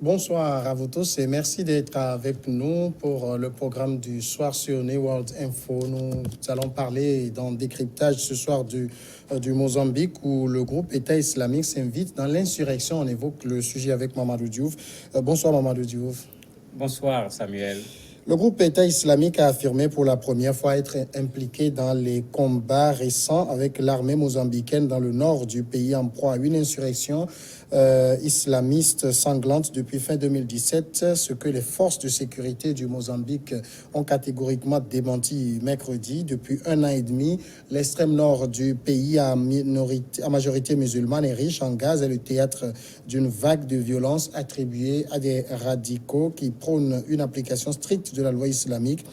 Bonsoir à vous tous et merci d'être avec nous pour le programme du soir sur New World Info. Nous allons parler dans le décryptage ce soir du Mozambique où le groupe État islamique s'invite dans l'insurrection. On évoque le sujet avec Mamadou Diouf. Bonsoir Mamadou Diouf. Bonsoir Samuel. Le groupe État islamique a affirmé pour la première fois être impliqué dans les combats récents avec l'armée mozambicaine dans le nord du pays en proie à une insurrection islamiste sanglante depuis fin 2017, ce que les forces de sécurité du Mozambique ont catégoriquement démenti mercredi. Depuis 1 an et demi, l'extrême nord du pays à majorité musulmane et riche en gaz est le théâtre d'une vague de violence attribuée à des radicaux qui prônent une application stricte de la loi islamique.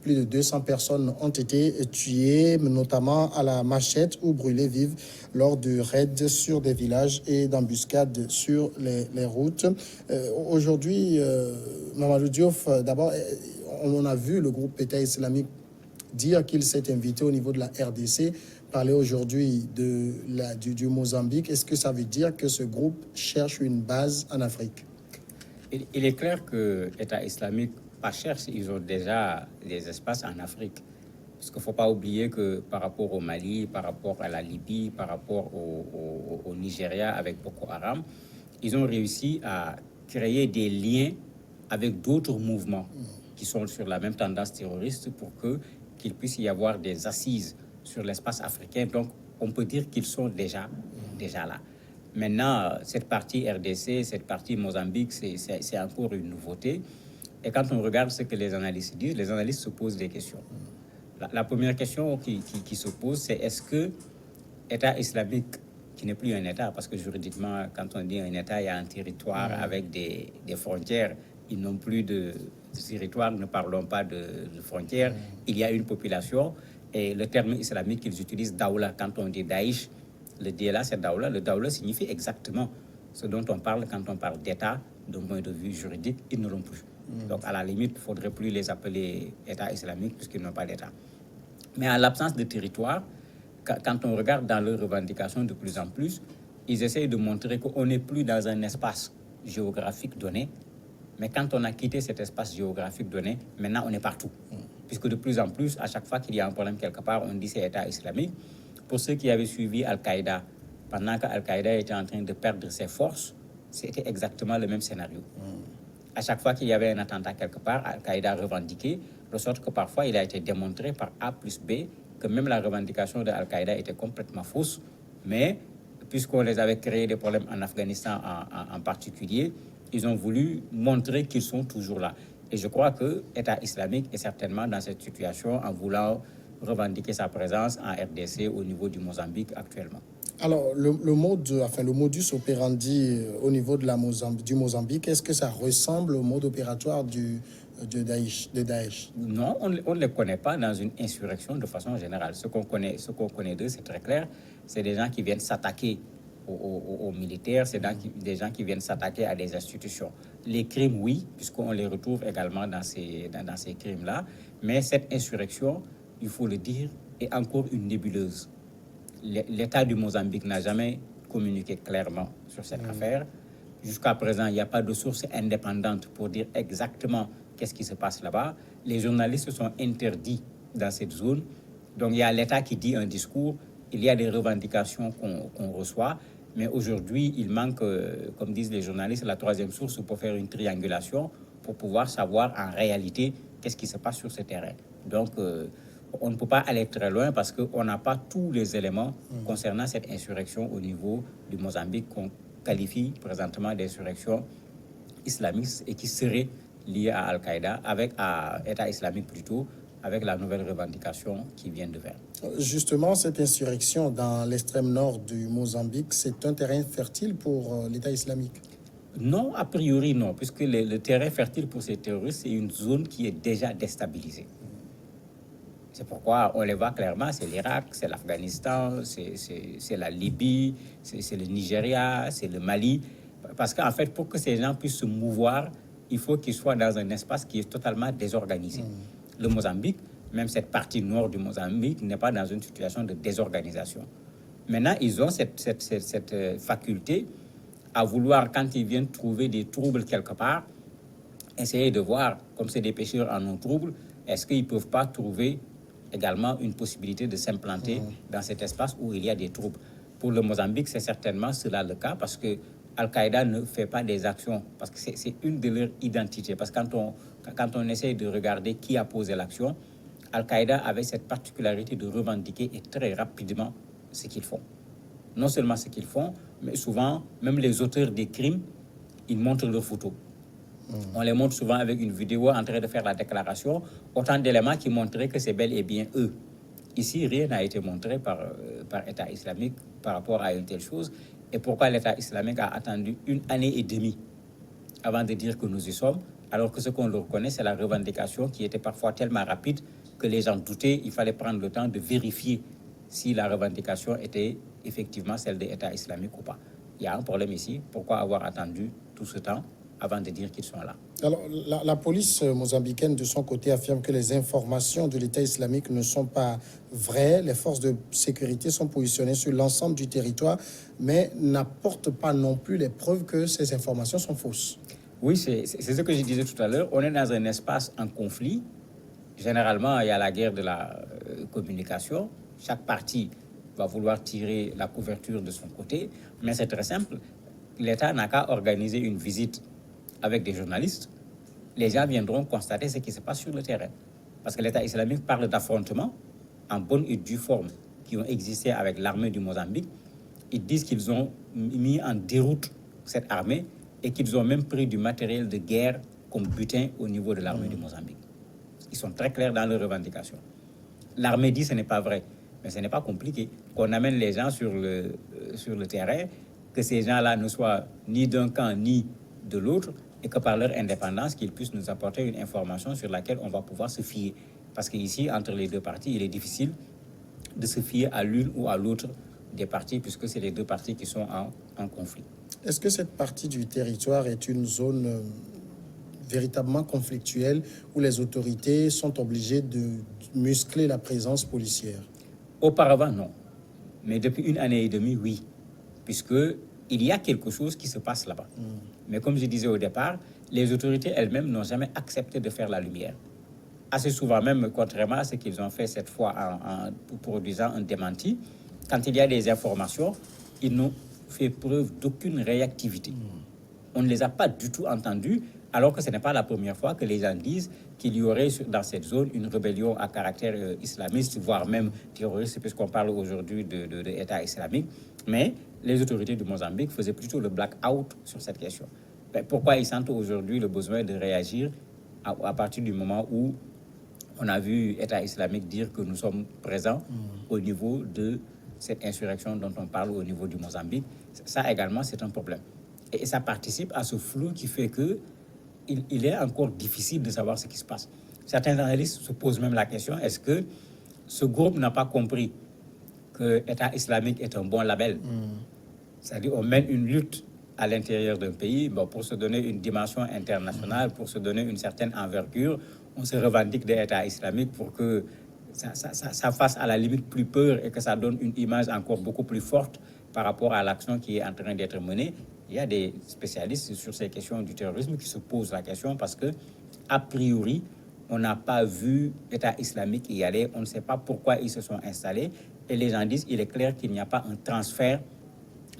Plus de 200 personnes ont été tuées, notamment à la machette ou brûlées vives lors de raids sur des villages et d'embuscades sur les routes. Aujourd'hui, Mamadou Diouf, d'abord, on a vu le groupe État islamique dire qu'il s'est invité au niveau de la RDC, parler aujourd'hui du Mozambique. Est-ce que ça veut dire que ce groupe cherche une base en Afrique? Il est clair que l'État islamique pas cherche, ils ont déjà des espaces en Afrique. Parce qu'il ne faut pas oublier que par rapport au Mali, par rapport à la Libye, par rapport au Nigeria avec Boko Haram, ils ont réussi à créer des liens avec d'autres mouvements qui sont sur la même tendance terroriste pour qu'il puisse y avoir des assises sur l'espace africain. Donc, on peut dire qu'ils sont déjà là. Maintenant, cette partie RDC, cette partie Mozambique, c'est encore une nouveauté. Et quand on regarde ce que les analystes disent, les analystes se posent des questions. La première question qui se pose, c'est est-ce que l'État islamique, qui n'est plus un État, parce que juridiquement, quand on dit un État, il y a un territoire avec des frontières, ils n'ont plus de territoire, ne parlons pas de frontières, il y a une population, et le terme islamique qu'ils utilisent, Daoula, quand on dit Daesh, le DLA, c'est Daoula. Le Daoula signifie exactement ce dont on parle quand on parle d'État, d'un point de vue juridique, ils ne l'ont plus. Donc, à la limite, il ne faudrait plus les appeler État islamique puisqu'ils n'ont pas d'État. Mais en l'absence de territoire, quand on regarde dans leurs revendications de plus en plus, ils essayent de montrer qu'on n'est plus dans un espace géographique donné, mais quand on a quitté cet espace géographique donné, maintenant on est partout. Puisque de plus en plus, à chaque fois qu'il y a un problème quelque part, on dit c'est État islamique. Pour ceux qui avaient suivi Al-Qaïda, pendant qu'Al-Qaïda était en train de perdre ses forces, c'était exactement le même scénario. À chaque fois qu'il y avait un attentat quelque part, Al-Qaïda revendiquait, de sorte que parfois il a été démontré par A plus B que même la revendication de Al-Qaïda était complètement fausse. Mais puisqu'on les avait créé des problèmes en Afghanistan en particulier, ils ont voulu montrer qu'ils sont toujours là. Et je crois que l'État islamique est certainement dans cette situation en voulant revendiquer sa présence en RDC au niveau du Mozambique actuellement. Alors, le modus operandi au niveau de du Mozambique, est-ce que ça ressemble au mode opératoire de Daesh? Non, on ne les connaît pas dans une insurrection de façon générale. Ce qu'on connaît d'eux, c'est très clair. C'est des gens qui viennent s'attaquer aux militaires, c'est des gens qui viennent s'attaquer à des institutions. Les crimes, oui, puisqu'on les retrouve également dans ces crimes-là. Mais cette insurrection, il faut le dire, est encore une nébuleuse. L'État du Mozambique n'a jamais communiqué clairement sur cette affaire. Jusqu'à présent, il n'y a pas de source indépendante pour dire exactement qu'est-ce qui se passe là-bas. Les journalistes sont interdits dans cette zone. Donc, il y a l'État qui dit un discours, il y a des revendications qu'on reçoit. Mais aujourd'hui, il manque, comme disent les journalistes, la troisième source pour faire une triangulation, pour pouvoir savoir en réalité qu'est-ce qui se passe sur ce terrain. Donc, on ne peut pas aller très loin parce qu'on n'a pas tous les éléments concernant cette insurrection au niveau du Mozambique qu'on qualifie présentement d'insurrection islamiste et qui serait liée à Al-Qaïda, à État islamique plutôt, avec la nouvelle revendication qui vient de vers. Justement, cette insurrection dans l'extrême nord du Mozambique, c'est un terrain fertile pour l'État islamique? Non, a priori non, puisque le terrain fertile pour ces terroristes, c'est une zone qui est déjà déstabilisée. C'est pourquoi on les voit clairement, c'est l'Irak, c'est l'Afghanistan, c'est la Libye, c'est le Nigeria, c'est le Mali. Parce qu'en fait, pour que ces gens puissent se mouvoir, il faut qu'ils soient dans un espace qui est totalement désorganisé. Le Mozambique, même cette partie nord du Mozambique, n'est pas dans une situation de désorganisation. Maintenant, ils ont cette faculté à vouloir, quand ils viennent trouver des troubles quelque part, essayer de voir, comme c'est des pêcheurs en non-trouble, est-ce qu'ils ne peuvent pas trouver également une possibilité de s'implanter dans cet espace où il y a des troubles. Pour le Mozambique, c'est certainement cela le cas, parce que Al-Qaïda ne fait pas des actions, parce que c'est une de leurs identités. Parce que quand on essaye de regarder qui a posé l'action, Al-Qaïda avait cette particularité de revendiquer et très rapidement ce qu'ils font. Non seulement ce qu'ils font, mais souvent, même les auteurs des crimes, ils montrent leurs photos. On les montre souvent avec une vidéo en train de faire la déclaration, autant d'éléments qui montraient que c'est bel et bien eux. Ici, rien n'a été montré par État islamique par rapport à une telle chose. Et pourquoi l'État islamique a attendu 1 année et demie avant de dire que nous y sommes, alors que ce qu'on leur connaît, c'est la revendication qui était parfois tellement rapide que les gens doutaient, il fallait prendre le temps de vérifier si la revendication était effectivement celle de l'État islamique ou pas. Il y a un problème ici. Pourquoi avoir attendu tout ce temps avant de dire qu'ils sont là? Alors, la police mozambicaine, de son côté, affirme que les informations de l'État islamique ne sont pas vraies. Les forces de sécurité sont positionnées sur l'ensemble du territoire, mais n'apportent pas non plus les preuves que ces informations sont fausses. Oui, c'est ce que je disais tout à l'heure. On est dans un espace en conflit. Généralement, il y a la guerre de la communication. Chaque parti va vouloir tirer la couverture de son côté, mais c'est très simple. L'État n'a qu'à organiser une visite avec des journalistes. Les gens viendront constater ce qui se passe sur le terrain. Parce que l'État islamique parle d'affrontements en bonne et due forme qui ont existé avec l'armée du Mozambique. Ils disent qu'ils ont mis en déroute cette armée et qu'ils ont même pris du matériel de guerre comme butin au niveau de l'armée du Mozambique. Ils sont très clairs dans leurs revendications. L'armée dit que ce n'est pas vrai, mais ce n'est pas compliqué. Qu'on amène les gens sur le terrain, que ces gens-là ne soient ni d'un camp ni de l'autre, et que par leur indépendance, qu'ils puissent nous apporter une information sur laquelle on va pouvoir se fier. Parce qu'ici, entre les deux parties, il est difficile de se fier à l'une ou à l'autre des parties, puisque c'est les deux parties qui sont en conflit. Est-ce que cette partie du territoire est une zone véritablement conflictuelle où les autorités sont obligées de muscler la présence policière? Auparavant, non. Mais depuis 1 année et demie, oui. Puisqu'il y a quelque chose qui se passe là-bas. Mais comme je disais au départ, les autorités elles-mêmes n'ont jamais accepté de faire la lumière. Assez souvent même, contrairement à ce qu'ils ont fait cette fois en produisant un démenti, quand il y a des informations, ils n'ont fait preuve d'aucune réactivité. On ne les a pas du tout entendus, alors que ce n'est pas la première fois que les gens disent qu'il y aurait dans cette zone une rébellion à caractère islamiste, voire même terroriste, puisqu'on parle aujourd'hui d'État islamique. Mais les autorités du Mozambique faisaient plutôt le black-out sur cette question. Mais pourquoi ils sentent aujourd'hui le besoin de réagir à partir du moment où on a vu l'État islamique dire que nous sommes présents au niveau de cette insurrection dont on parle au niveau du Mozambique? Ça également, c'est un problème. Et ça participe à ce flou qui fait que il est encore difficile de savoir ce qui se passe. Certains analystes se posent même la question, est-ce que ce groupe n'a pas compris que l'État islamique est un bon label? C'est-à-dire on mène une lutte à l'intérieur d'un pays pour se donner une dimension internationale, pour se donner une certaine envergure. On se revendique de l'État islamique pour que ça fasse à la limite plus peur et que ça donne une image encore beaucoup plus forte par rapport à l'action qui est en train d'être menée. Il y a des spécialistes sur ces questions du terrorisme qui se posent la question parce que, a priori, on n'a pas vu l'État islamique y aller. On ne sait pas pourquoi ils se sont installés. Et les gens disent qu'il est clair qu'il n'y a pas un transfert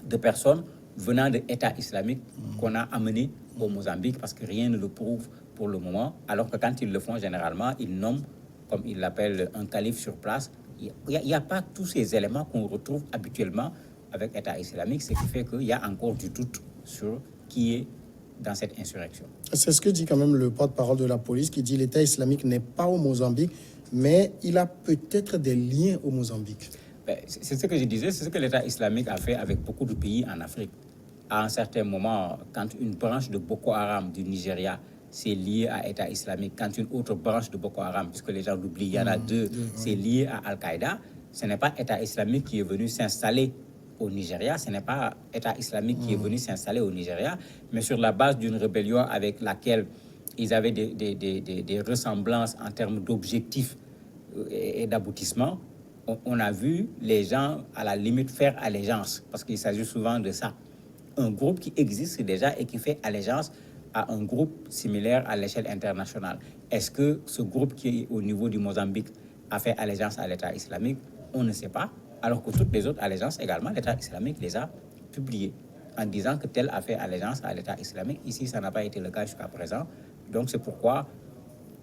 de personnes venant de l'État islamique qu'on a amené au Mozambique parce que rien ne le prouve pour le moment. Alors que quand ils le font, généralement, ils nomment, comme ils l'appellent, un calife sur place. Il n'y a pas tous ces éléments qu'on retrouve habituellement avec l'État islamique, ce qui fait qu'il y a encore du doute sur qui est dans cette insurrection. C'est ce que dit quand même le porte-parole de la police qui dit que l'État islamique n'est pas au Mozambique, mais il a peut-être des liens au Mozambique. C'est ce que je disais, c'est ce que l'État islamique a fait avec beaucoup de pays en Afrique. À un certain moment, quand une branche de Boko Haram du Nigeria c'est lié à l'État islamique, quand une autre branche de Boko Haram, puisque les gens l'oublient, il y en a deux, c'est lié à Al-Qaïda, ce n'est pas l'État islamique qui est venu s'installer au Nigeria, ce n'est pas l'État islamique qui est venu s'installer au Nigeria, mais sur la base d'une rébellion avec laquelle ils avaient des ressemblances en termes d'objectifs et d'aboutissement. On a vu les gens, à la limite, faire allégeance, parce qu'il s'agit souvent de ça. un groupe qui existe déjà et qui fait allégeance à un groupe similaire à l'échelle internationale. Est-ce que ce groupe qui est au niveau du Mozambique a fait allégeance à l'État islamique? On ne sait pas, alors que toutes les autres allégeances également, l'État islamique les a publiées en disant que tel a fait allégeance à l'État islamique. Ici, ça n'a pas été le cas jusqu'à présent. Donc, c'est pourquoi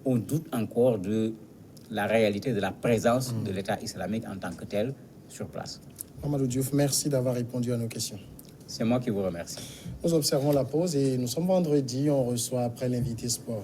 on doute encore de la réalité de la présence de l'État islamique en tant que tel sur place. Mamadou Diouf, merci d'avoir répondu à nos questions. C'est moi qui vous remercie. Nous observons la pause et nous sommes vendredi, on reçoit après l'invité sport.